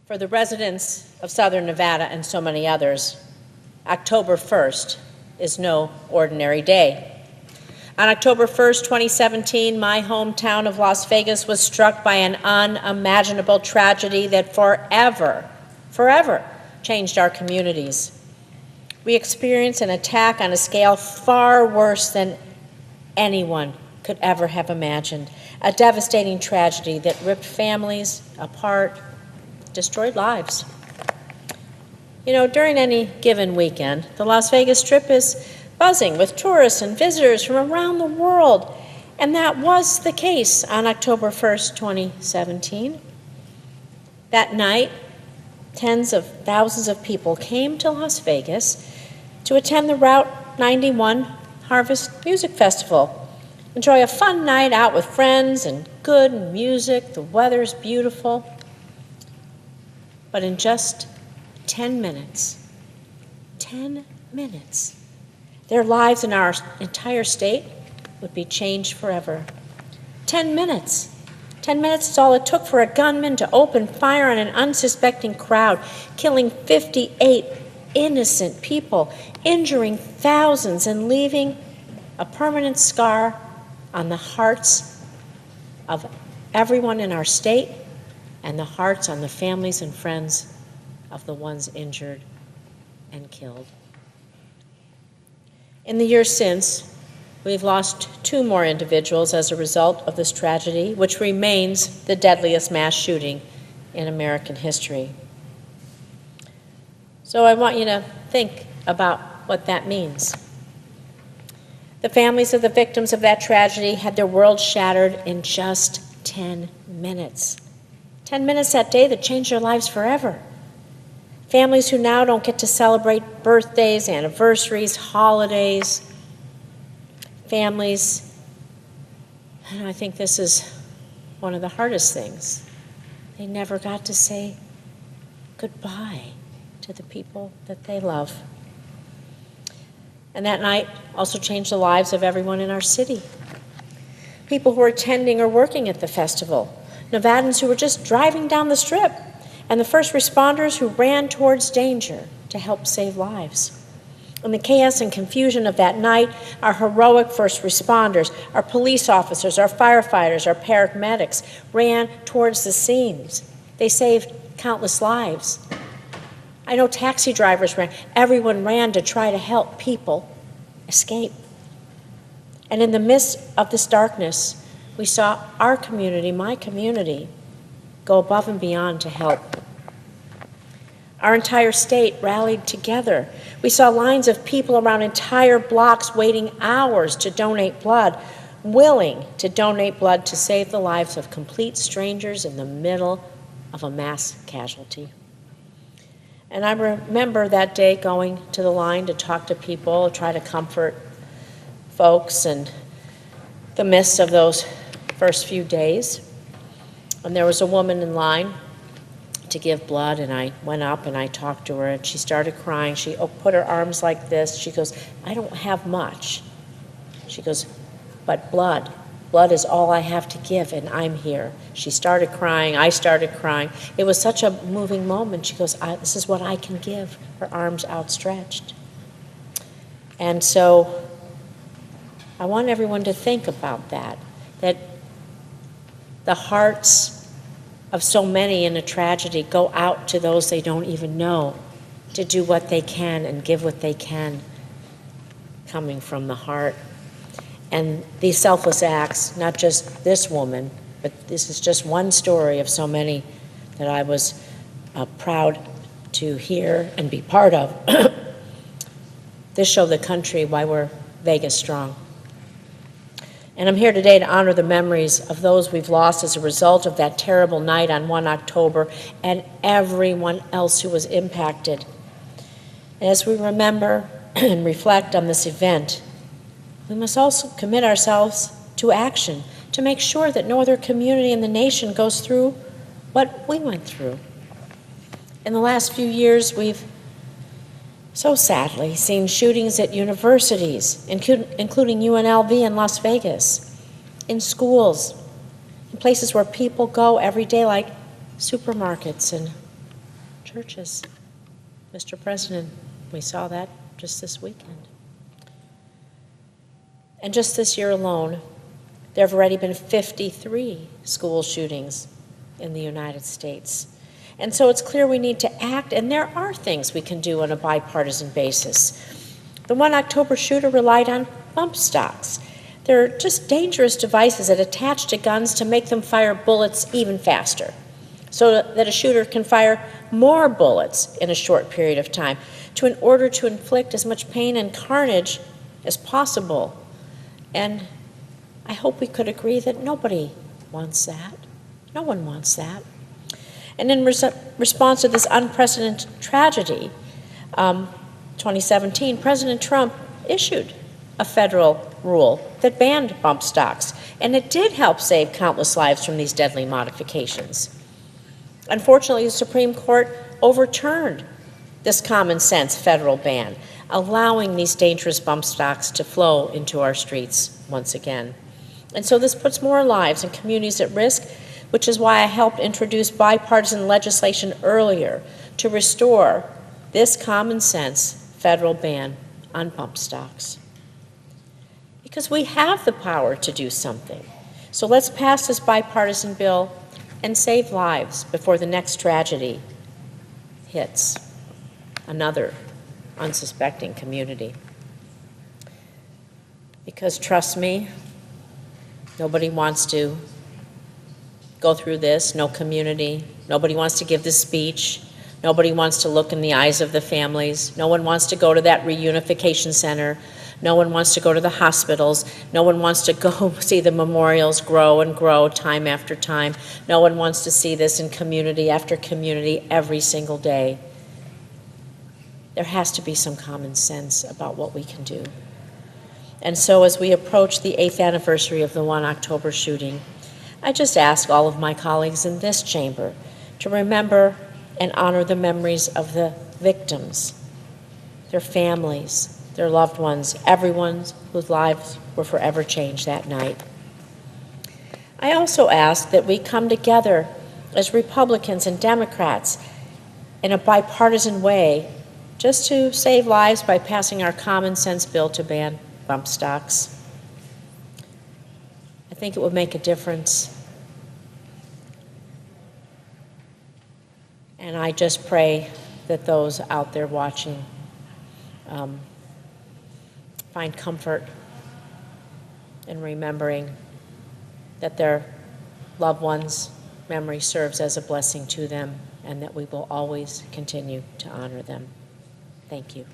For the residents of Southern Nevada and so many others, October 1st is no ordinary day. On October 1st, 2017, my hometown of Las Vegas was struck by an unimaginable tragedy that forever changed our communities. We experienced an attack on a scale far worse than anyone could ever have imagined, a devastating tragedy that ripped families apart, destroyed lives. You know, during any given weekend, the Las Vegas Strip is buzzing with tourists and visitors from around the world, and that was the case on October 1st, 2017. That night, tens of thousands of people came to Las Vegas to attend the Route 91 Harvest Music Festival, enjoy a fun night out with friends and good music. The weather's beautiful. But in just 10 minutes, their lives in our entire state would be changed forever. 10 minutes. 10 minutes is all it took for a gunman to open fire on an unsuspecting crowd, killing 58 innocent people, injuring thousands, and leaving a permanent scar on the hearts of everyone in our state and the hearts on the families and friends of the ones injured and killed. In the years since, we've lost 2 more individuals as a result of this tragedy, which remains the deadliest mass shooting in American history. So I want you to think about what that means. The families of the victims of that tragedy had their world shattered in just 10 minutes. 10 minutes that day that changed their lives forever. Families who now don't get to celebrate birthdays, anniversaries, holidays. Families, and I think this is one of the hardest things, they never got to say goodbye to the people that they love. And that night also changed the lives of everyone in our city. People who were attending or working at the festival, Nevadans who were just driving down the Strip, and the first responders who ran towards danger to help save lives. In the chaos and confusion of that night, our heroic first responders, our police officers, our firefighters, our paramedics ran towards the scenes. They saved countless lives. I know taxi drivers ran. Everyone ran to try to help people escape. And in the midst of this darkness, we saw our community, my community, go above and beyond to help. Our entire state rallied together. We saw lines of people around entire blocks waiting hours to donate blood, willing to donate blood to save the lives of complete strangers in the middle of a mass casualty. And I remember that day going to the line to talk to people, try to comfort folks in the midst of those first few days. And there was a woman in line to give blood, and I went up and I talked to her, and she started crying. She put her arms like this. She goes, "I don't have much." She goes, "But blood is all I have to give, and I'm here." She started crying. I started crying. It was such a moving moment. She goes, "This is what I can give," her arms outstretched. And so I want everyone to think about that the hearts of so many in a tragedy go out to those they don't even know to do what they can and give what they can, coming from the heart. And these selfless acts, not just this woman, but this is just one story of so many that I was proud to hear and be part of. This showed the country why we're Vegas strong. And I'm here today to honor the memories of those we've lost as a result of that terrible night on 1 October and everyone else who was impacted. And as we remember and reflect on this event, we must also commit ourselves to action to make sure that no other community in the nation goes through what we went through. In the last few years, we've so sadly seen shootings at universities, including UNLV in Las Vegas, in schools, in places where people go every day like supermarkets and churches. Mr. President, we saw that just this weekend. And just this year alone, there have already been 53 school shootings in the United States. And so it's clear we need to act, and there are things we can do on a bipartisan basis. The 1 October shooter relied on bump stocks. They're just dangerous devices that attach to guns to make them fire bullets even faster, so that a shooter can fire more bullets in a short period of time, in order to inflict as much pain and carnage as possible. And I hope we could agree that nobody wants that. No one wants that. And in response to this unprecedented tragedy, 2017, President Trump issued a federal rule that banned bump stocks, and it did help save countless lives from these deadly modifications. Unfortunately, the Supreme Court overturned this common sense federal ban, allowing these dangerous bump stocks to flow into our streets once again. And so this puts more lives and communities at risk, which is why I helped introduce bipartisan legislation earlier to restore this common sense federal ban on bump stocks. Because we have the power to do something. So let's pass this bipartisan bill and save lives before the next tragedy hits another unsuspecting community. Because trust me, nobody wants to go through this, no community. Nobody wants to give this speech. Nobody wants to look in the eyes of the families. No one wants to go to that reunification center. No one wants to go to the hospitals. No one wants to go see the memorials grow and grow time after time. No one wants to see this in community after community every single day. There has to be some common sense about what we can do. And so as we approach the 8th anniversary of the 1 October shooting, I just ask all of my colleagues in this chamber to remember and honor the memories of the victims, their families, their loved ones, everyone whose lives were forever changed that night. I also ask that we come together as Republicans and Democrats in a bipartisan way just to save lives by passing our common sense bill to ban bump stocks. I think it would make a difference. And I just pray that those out there watching find comfort in remembering that their loved ones' memory serves as a blessing to them, and that we will always continue to honor them. Thank you.